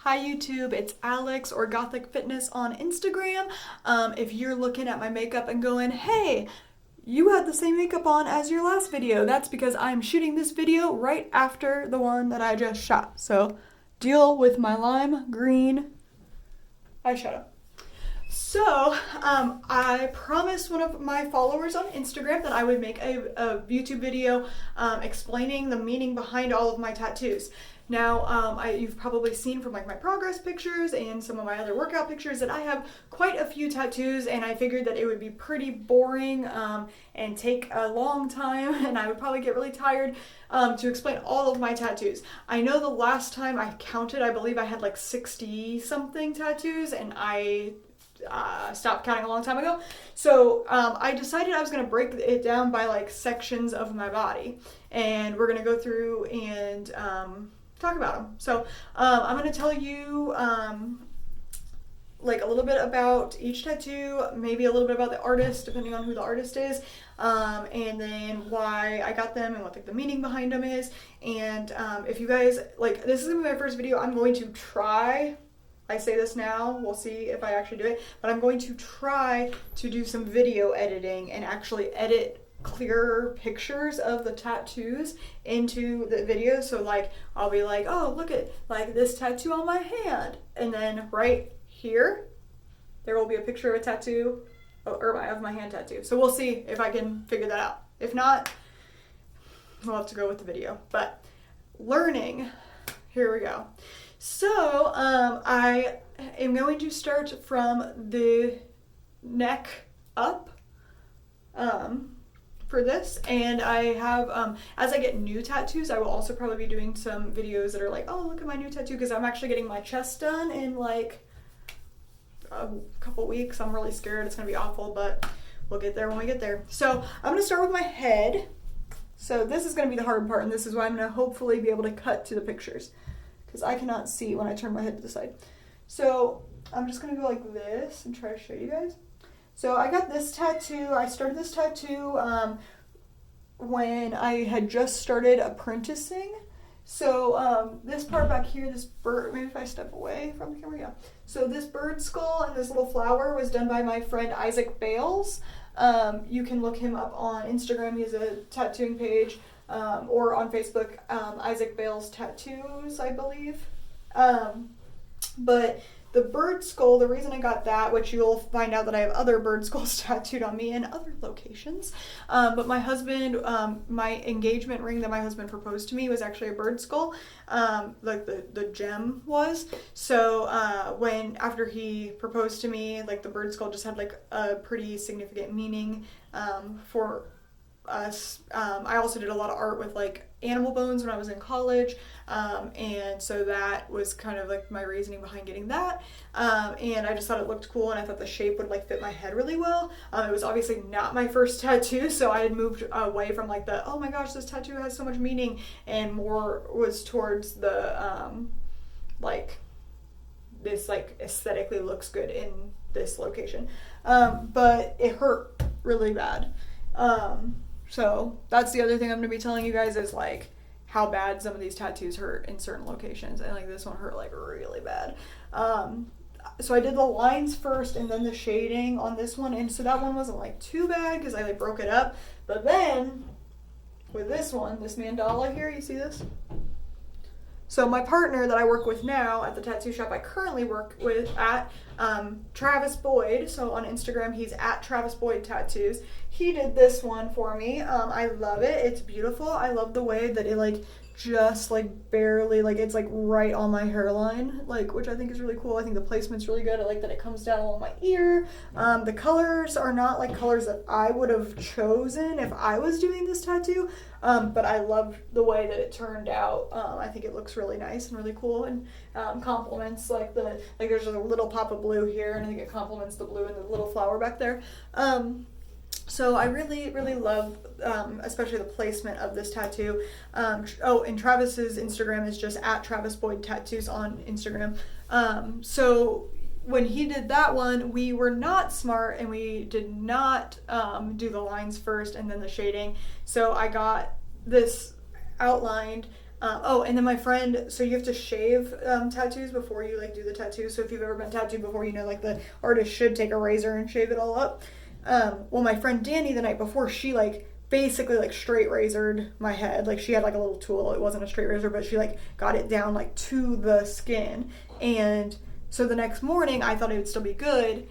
Hi YouTube, it's Alex or Gothic Fitness on Instagram. If you're looking at my makeup and going, hey, you had the same makeup on as your last video, that's because I'm shooting this video right after the one that I just shot. So deal with my lime green eyeshadow. So, I promised one of my followers on Instagram that I would make a YouTube video explaining the meaning behind all of my tattoos. Now, you've probably seen from like my progress pictures and some of my other workout pictures that I have quite a few tattoos, and I figured that it would be pretty boring and take a long time, and I would probably get really tired to explain all of my tattoos. I know the last time I counted, I believe I had like 60 something tattoos, and I stopped counting a long time ago. So I decided I was going to break it down by like sections of my body, and we're going to go through and talk about them. So I'm going to tell you like a little bit about each tattoo, maybe a little bit about the artist, depending on who the artist is, and then why I got them and what like the meaning behind them is. And if you guys, like, this is going to be my first video, I'm going to try, I say this now, we'll see if I actually do it, but I'm going to try to do some video editing and actually edit clearer pictures of the tattoos into the video. So like, I'll be like, oh, look at like this tattoo on my hand. And then right here, there will be a picture of a tattoo of my hand tattoo. So we'll see if I can figure that out. If not, we'll have to go with the video. But learning, here we go. So I am going to start from the neck up for this, and I have, as I get new tattoos, I will also probably be doing some videos that are like, oh, look at my new tattoo, because I'm actually getting my chest done in like a couple weeks. I'm really scared it's gonna be awful, but we'll get there when we get there. So I'm gonna start with my head. So this is gonna be the hard part, and this is why I'm gonna hopefully be able to cut to the pictures, because I cannot see when I turn my head to the side. So I'm just gonna go like this and try to show you guys. So I got this tattoo, I started this tattoo when I had just started apprenticing. So this part back here, this bird, maybe if I step away from the camera, yeah. So this bird skull and this little flower was done by my friend Isaac Bales. You can look him up on Instagram, he has a tattooing page. Or on Facebook, Isaac Bales Tattoos, I believe. But the bird skull, the reason I got that, which you'll find out that I have other bird skulls tattooed on me in other locations, but my husband, my engagement ring that my husband proposed to me was actually a bird skull, like the gem was. So after he proposed to me, like the bird skull just had like a pretty significant meaning for us. I also did a lot of art with like animal bones when I was in college, and so that was kind of like my reasoning behind getting that, and I just thought it looked cool, and I thought the shape would like fit my head really well. It was obviously not my first tattoo, so I had moved away from like the, oh my gosh, this tattoo has so much meaning, and more was towards the like this like aesthetically looks good in this location, but it hurt really bad. So that's the other thing I'm going to be telling you guys is like how bad some of these tattoos hurt in certain locations, and like this one hurt like really bad. So I did the lines first and then the shading on this one, and so that one wasn't like too bad because I like broke it up. But then with this one, this mandala here, you see this? So my partner that I work with now at the tattoo shop I currently work with at, Travis Boyd, so on Instagram he's at Travis Boyd Tattoos. He did this one for me. I love it. It's beautiful. I love the way that it like just like barely, like it's like right on my hairline, like, which I think is really cool. I think the placement's really good. I like that it comes down along my ear. The colors are not like colors that I would have chosen if I was doing this tattoo, but I love the way that it turned out. I think it looks really nice and really cool, and complements like there's a little pop of blue here, and I think it complements the blue and the little flower back there. So I really, really love, especially the placement of this tattoo. And Travis's Instagram is just at Travis Boyd Tattoos on Instagram. So when he did that one, we were not smart and we did not do the lines first and then the shading. So I got this outlined Oh, and then my friend, so you have to shave tattoos before you like do the tattoo. So if you've ever been tattooed before, you know like the artist should take a razor and shave it all up. Well, my friend Danny the night before, she like basically like straight razored my head. Like she had like a little tool. It wasn't a straight razor, but she like got it down like to the skin. And so the next morning, I thought it would still be good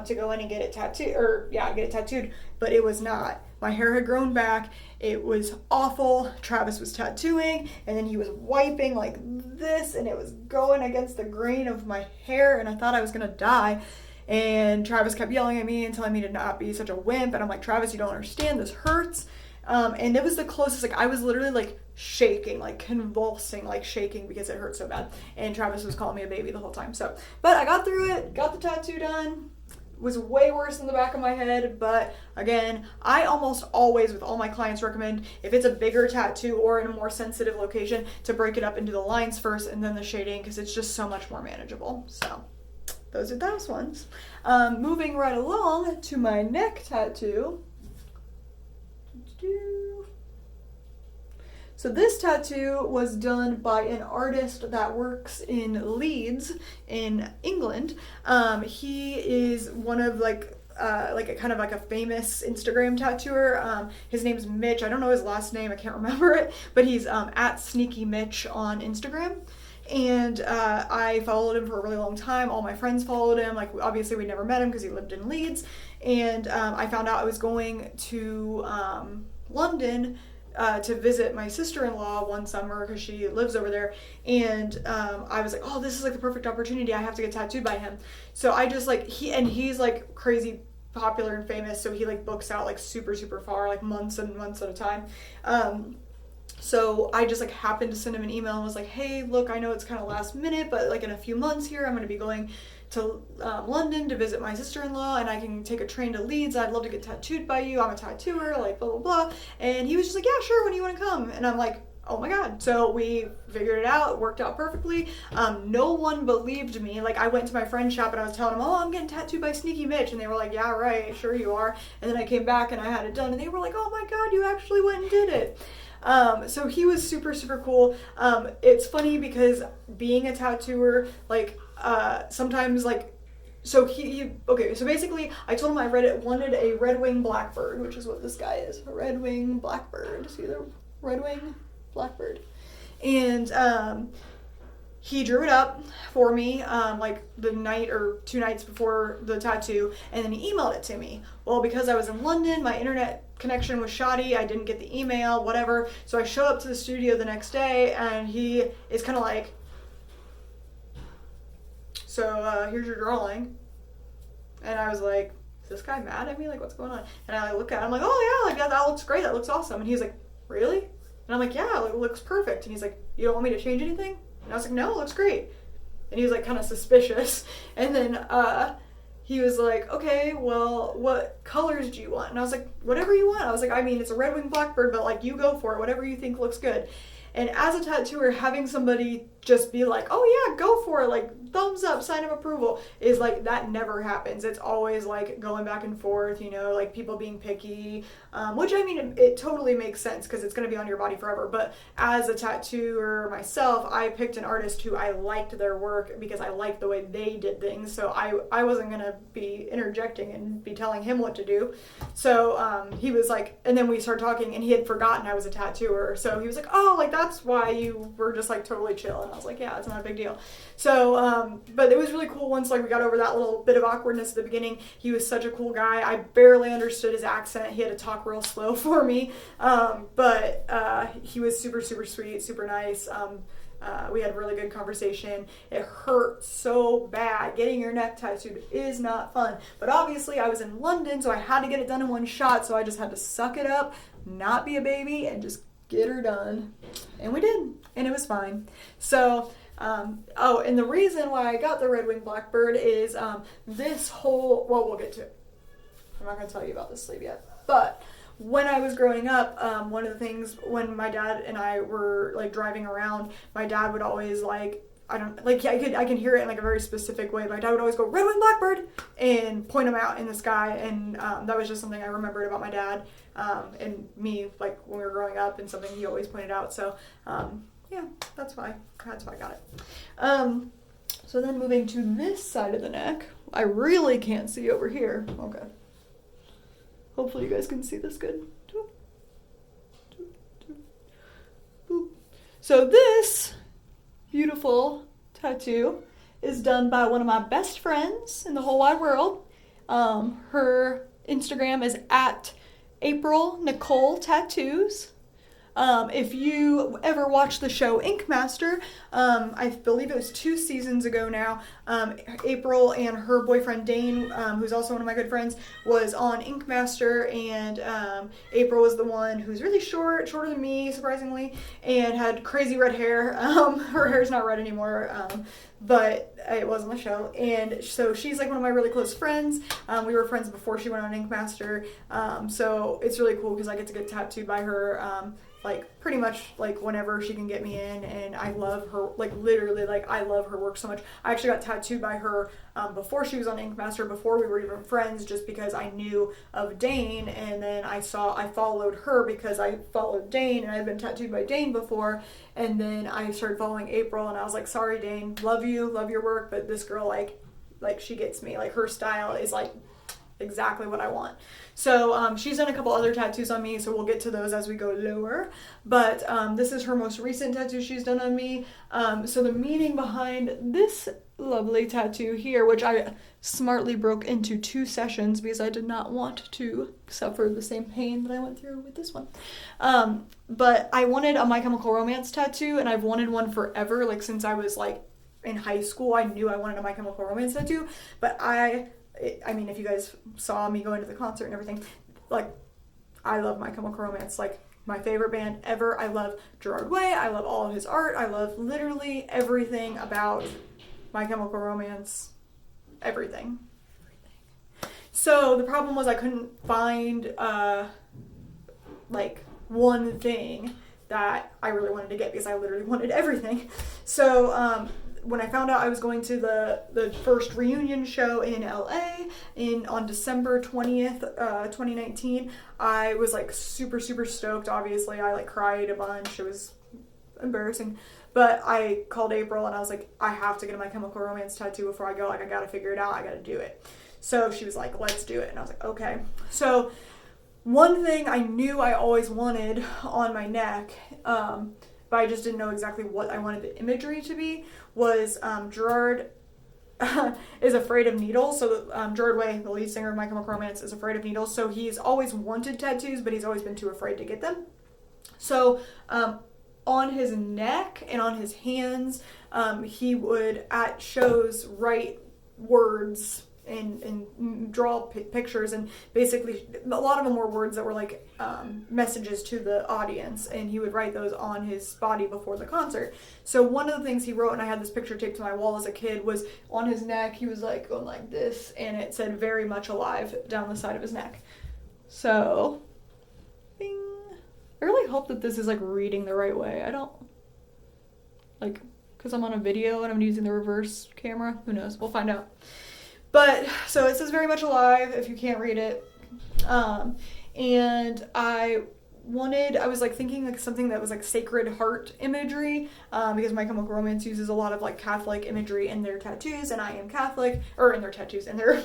to go in and get it tattooed, or yeah, get it tattooed, but it was not. My hair had grown back. It was awful. Travis was tattooing, and then he was wiping like this, and it was going against the grain of my hair, and I thought I was gonna die. And Travis kept yelling at me and telling me to not be such a wimp, and I'm like, Travis, you don't understand. This hurts. And it was the closest. Like I was literally like shaking, like convulsing, like shaking because it hurt so bad. And Travis was calling me a baby the whole time. So, but I got through it. Got the tattoo done. Was way worse in the back of my head, but again, I almost always with all my clients recommend if it's a bigger tattoo or in a more sensitive location to break it up into the lines first and then the shading, because it's just so much more manageable. So those are those ones. Moving right along to my neck tattoo. So this tattoo was done by an artist that works in Leeds in England. He is one of like a kind of like a famous Instagram tattooer. His name's Mitch. I don't know his last name. I can't remember it, but he's at Sneaky Mitch on Instagram. And I followed him for a really long time. All my friends followed him. Like obviously we never met him because he lived in Leeds. And I found out I was going to London to visit my sister-in-law one summer because she lives over there, and I was like, oh, this is like the perfect opportunity. I have to get tattooed by him. So I just like he's like crazy popular and famous, so he like books out like super far, like months and months at a time. So I just like happened to send him an email and was like, hey, look, I know it's kind of last minute, but like in a few months here I'm going to be going to London to visit my sister-in-law, and I can take a train to Leeds. I'd love to get tattooed by you. I'm a tattooer, like blah blah blah. And he was just like, yeah, sure, when do you want to come? And I'm like, oh my god. So we figured it out. It worked out perfectly. No one believed me. Like I went to my friend's shop and I was telling them, oh, I'm getting tattooed by Sneaky Mitch, and they were like, yeah, right, sure you are. And then I came back and I had it done, and they were like, oh my god, you actually went and did it. So he was super cool. It's funny because being a tattooer, like sometimes like, so okay, so basically I told him I wanted a red-winged blackbird, which is what this guy is, a red-winged blackbird. See the red-winged blackbird? And he drew it up for me like the night or 2 nights before the tattoo, and then he emailed it to me. Well, because I was in London, my internet connection was shoddy. I didn't get the email, whatever. So I showed up to the studio the next day, and he is kind of like, so here's your drawing. And I was like, is this guy mad at me? Like, what's going on? And I look at it, I'm like, oh yeah, like that looks great. That looks awesome. And he's like, really? And I'm like, yeah, it looks perfect. And he's like, you don't want me to change anything? And I was like, no, it looks great. And he was like kind of suspicious. And then he was like, okay, well, what colors do you want? And I was like, whatever you want. I was like, I mean, it's a red-winged blackbird, but like you go for it, whatever you think looks good. And as a tattooer, having somebody just be like, oh yeah, go for it, like thumbs up, sign of approval, is like, that never happens. It's always like going back and forth, you know, like people being picky, which I mean, it totally makes sense because it's going to be on your body forever. But as a tattooer myself, I picked an artist who I liked their work because I liked the way they did things. So I wasn't going to be interjecting and be telling him what to do. So he was like, and then we started talking, and he had forgotten I was a tattooer. So he was like, oh, like that's why you were just like totally chill. And I was like, yeah, it's not a big deal. So, but it was really cool once like we got over that little bit of awkwardness at the beginning. He was such a cool guy. I barely understood his accent. He had to talk real slow for me. But he was super sweet, super nice. We had a really good conversation. It hurt so bad. Getting your neck tattooed is not fun. But obviously I was in London, so I had to get it done in one shot. So I just had to suck it up, not be a baby, and just get her done. And we did. And it was fine. So, and the reason why I got the red-winged blackbird is this whole, well, we'll get to it. I'm not going to tell you about this sleeve yet. But when I was growing up, one of the things when my dad and I were like driving around, my dad would always like, I can hear it in like a very specific way. My dad would always go, red-winged blackbird, and point them out in the sky. And that was just something I remembered about my dad and me, like when we were growing up, and something he always pointed out. So yeah, that's why I got it. So then moving to this side of the neck, I really can't see over here. Okay. Hopefully you guys can see this good. So this beautiful tattoo is done by one of my best friends in the whole wide world. Her Instagram is at April Nicole Tattoos. If you ever watched the show Ink Master, I believe it was 2 seasons ago now, April and her boyfriend Dane, who's also one of my good friends, was on Ink Master, and April was the one who's really shorter than me, surprisingly, and had crazy red hair. Her hair's not red anymore, but it was on the show, and so she's like one of my really close friends. We were friends before she went on Ink Master, so it's really cool because I get to get tattooed by her, like pretty much like whenever she can get me in, and I love her, like literally, like I love her work so much. I actually got tattooed by her before she was on Ink Master, before we were even friends, just because I knew of Dane, and then I followed her because I followed Dane, and I'd been tattooed by Dane before, and then I started following April, and I was like, sorry Dane, love you, love your work, but this girl, like she gets me, like her style is like exactly what I want. So she's done a couple other tattoos on me, so we'll get to those as we go lower, but this is her most recent tattoo she's done on me. So the meaning behind this lovely tattoo here, which I smartly broke into 2 sessions because I did not want to suffer the same pain that I went through with this one, but I wanted a My Chemical Romance tattoo, and I've wanted one forever, like since I was like in high school. I knew I wanted a My Chemical Romance tattoo, but I mean, if you guys saw me going to the concert and everything, like, I love My Chemical Romance, like, my favorite band ever. I love Gerard Way, I love all of his art, I love literally everything about My Chemical Romance, everything. So the problem was I couldn't find, like, one thing that I really wanted to get, because I literally wanted everything. So, when I found out I was going to the first reunion show in LA on December 20th, 2019, I was like super, super stoked. Obviously, I like cried a bunch. It was embarrassing. But I called April and I was like, I have to get a My Chemical Romance tattoo before I go. Like, I gotta figure it out. I gotta do it. So she was like, let's do it. And I was like, okay. So one thing I knew I always wanted on my neck, but I just didn't know exactly what I wanted the imagery to be, was Gerard is afraid of needles. So Gerard Way, the lead singer of My Chemical Romance, is afraid of needles. So he's always wanted tattoos, but he's always been too afraid to get them. So on his neck and on his hands, he would at shows write words and draw pictures, and basically a lot of them were words that were like messages to the audience, and he would write those on his body before the concert. So one of the things he wrote, and I had this picture taped to my wall as a kid, was on his neck he was like going like this, and it said "very much alive" down the side of his neck. So bing. I really hope that this is like reading the right way. I don't like, because I'm on a video and I'm using the reverse camera, who knows, we'll find out. But, so it says "very much alive" if you can't read it. And I was like thinking like something that was like Sacred Heart imagery, because My Chemical Romance uses a lot of like Catholic imagery in their tattoos, and I am Catholic, or in their tattoos, in their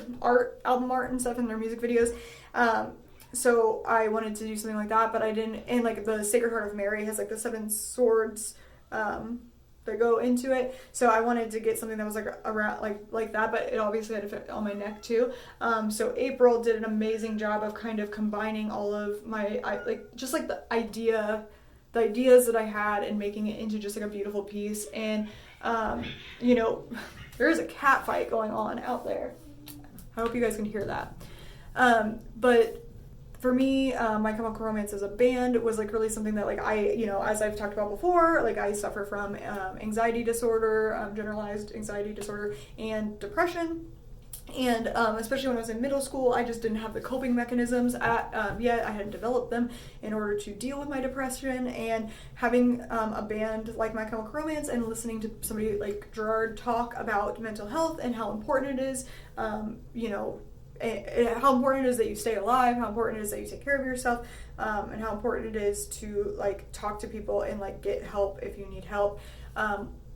album art and stuff, in their music videos. So I wanted to do something like that, but I didn't, and like the Sacred Heart of Mary has like the 7 swords, that go into it, so I wanted to get something that was like around like that, but it obviously had to fit on my neck too. So April did an amazing job of kind of combining all of my the ideas that I had and making it into just like a beautiful piece. And you know, there is a cat fight going on out there. I hope you guys can hear that. But for me, My Chemical Romance as a band was like really something that like I, you know, as I've talked about before, like I suffer from anxiety disorder, generalized anxiety disorder, and depression. And especially when I was in middle school, I just didn't have the coping mechanisms yet. I hadn't developed them in order to deal with my depression. And having a band like My Chemical Romance and listening to somebody like Gerard talk about mental health and how important it is, you know, how important it is that you stay alive, how important it is that you take care of yourself, and how important it is to like talk to people and like get help if you need help,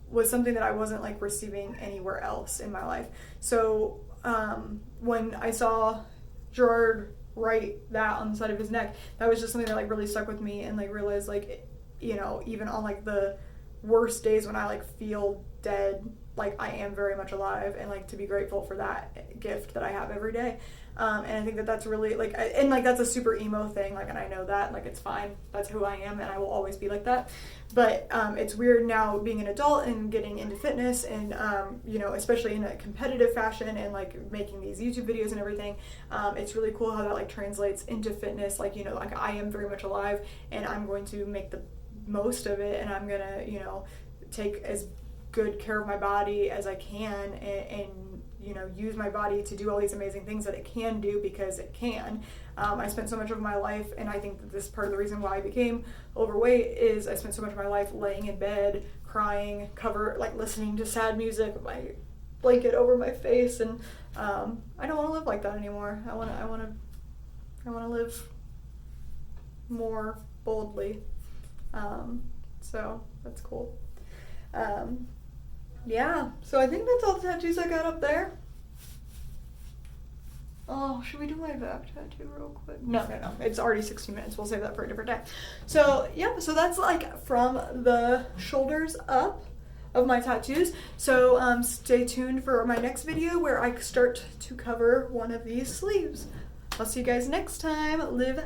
was something that I wasn't like receiving anywhere else in my life. So when I saw Gerard write that on the side of his neck, that was just something that like really stuck with me, and like realized like, you know, even on like the worst days when I like feel dead, like I am very much alive, and like to be grateful for that gift that I have every day. And I think that that's really like, and like that's a super emo thing, like, and I know that, like, it's fine, that's who I am, and I will always be like that. But it's weird now being an adult and getting into fitness, and you know, especially in a competitive fashion, and like making these YouTube videos and everything. It's really cool how that like translates into fitness. Like, you know, like I am very much alive, and I'm going to make the most of it, and I'm gonna, you know, take as good care of my body as I can, and you know, use my body to do all these amazing things that it can do, because it can. I spent so much of my life, and I think that this is part of the reason why I became overweight, is I spent so much of my life laying in bed, crying, like listening to sad music with my blanket over my face, and I don't want to live like that anymore. I want to live more boldly. So that's cool. Yeah, so I think that's all the tattoos I got up there. Oh, should we do my back tattoo real quick? No. It's already 16 minutes. We'll save that for a different day. So, yeah, so that's like from the shoulders up of my tattoos. So, stay tuned for my next video where I start to cover one of these sleeves. I'll see you guys next time. Live